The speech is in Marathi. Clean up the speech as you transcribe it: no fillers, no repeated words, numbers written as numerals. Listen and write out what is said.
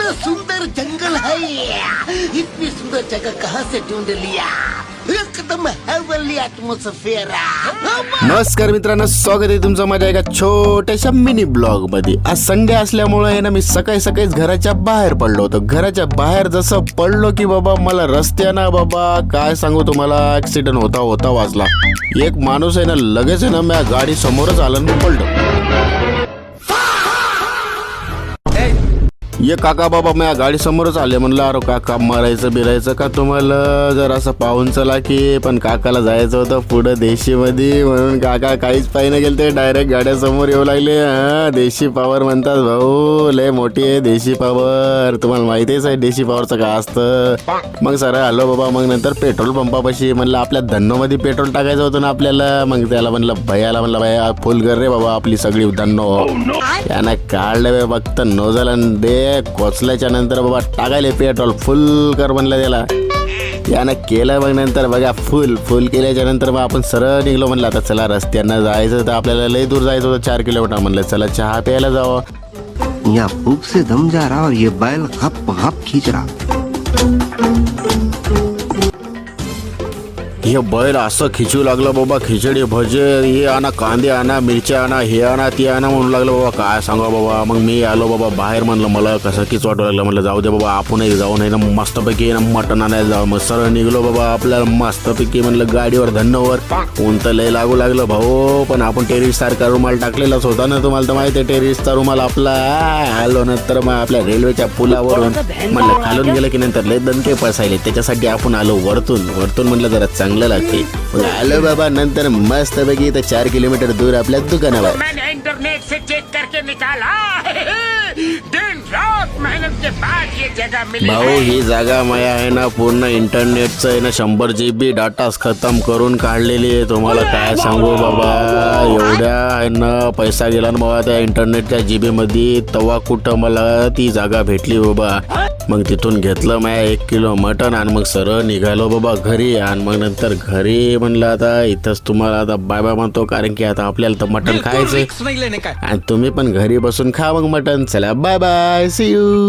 कितना सुंदर जंगल है ये। इतनी सुंदर जगह कहाँ से ढूंढ लिया। एकदम हेवनली एटमॉस्फेअर। नमस्कार मित्रांनो, स्वागत आहे तुमचं माझ्या एका छोट्याशा मिनी ब्लॉग मध्ये। आज संडे असल्यामुळे आहे ना, मी सकाळी सकाळीच घराच्या बाहेर पडलो होतो। घराच्या बाहेर जसं पडलो की बाबा मला रस्त्यानं बाबा काय सांगू तुम्हाला, ऍक्सिडेंट होता वाजला। एक माणूस आहे ना लगेच आहे ना माझ्या गाडी समोरच आला आणि पडलो। ये काका बाबा माझ्या गाडी समोरच आले। म्हणलं अरे काका मारायचं बिरायचं का तुम्हाला, जर असं पाहून चला की। पण काकाला जायचं होतं पुढे देशी मध्ये, म्हणून काका काहीच पाहिजे गेले ते डायरेक्ट गाड्या समोर येऊ लागले। हा देशी पॉवर म्हणतात भाऊ, लय मोठी आहे देशी पॉवर, तुम्हाला माहितीच आहे देशी पॉवरचं काय असतं। मग सर आलो बाबा, मग नंतर पेट्रोल पंपापाशी म्हणलं आपल्या धन्नो मध्ये पेट्रोल टाकायचं होतं ना आपल्याला। मग त्याला म्हणलं भैयाला म्हणलं भैया फुल कर रे बाबा आपली सगळी धन्नो। यानं काढलं बघत नोजल दे कोचल्याच्या नंतर बाबा टाकायले पेट्रोल फुल कर म्हणलं त्याला। यानं केलं मग नंतर बघा फुल केल्याच्या नंतर मग आपण सरळ निघलो। म्हणलं आता चला रस्त्यानं जायचं तर आपल्याला लय दूर जायचं होतं 4 किलोमीटर। म्हणलं चला चहा प्यायला जावं। या भूख से दम जा रहा और ये बैल हप हप खींच रहा। हे बैल असं खिचू लागलं बाबा, खिचडी भजे हे आणा, कांदे आणा, मिरच्या आणा, हे आणा ते आणा म्हणू लागलं बाबा। काय सांगा बाबा, मग मी आलो बाबा बाहेर। म्हणलं मला कसं किच वाटू लागलं। म्हणलं जाऊ दे बाबा आपणही जाऊ नाही ना मस्तपैकी ना मटण आणायला जाऊ। मग सरळ निघलो बाबा आपल्याला मस्तपैकी म्हणलं गाडीवर धन्नोवर। ऊन तर लय लागू लागलं भाऊ, पण आपण टेरिस सारखा रुमाल टाकलेलाच होता ना, तुम्हाला तर माहिती आहे टेरिसचा रुमाल आपला। आलो नंतर मग आपल्या रेल्वेच्या पुलावरून म्हणलं खालून गेलं की नंतर लय दणके पसायले, त्याच्यासाठी आपण आलो वरतून म्हणलं जरा चांगलं लागते। आलो बाबा नंतर मस्त पैकी इथं 4 किलोमीटर दूर आपल्या दुकानावर। मैंने इंटरनेट से चेक करके निकाला दिन रात मेहनत के बाद ये जगह मिली। भाऊ ही जागा माया आहे ना पूर्ण इंटरनेटचं आहे ना 100 GB डाटा खतम करून काढलेली आहे। तुम्हाला काय सांगू बाबा, एवढ्या आहे ना पैसा गेला ना बाबा त्या इंटरनेटच्या GB मध्ये। तवा कुठं मला ती जागा भेटली बाबा। मग तिथून घेतलं माया 1 किलो मटण आणि मग सरळ निघालो बाबा घरी। आणि मग नंतर घरी म्हणलं आता इथंच तुम्हाला आता बाय बाय म्हणतो, कारण की आता आपल्याला तर मटण खायचंय आणि तुम्ही पण घरी बसून खा मग मटण। चला बाय बाय, सी यू।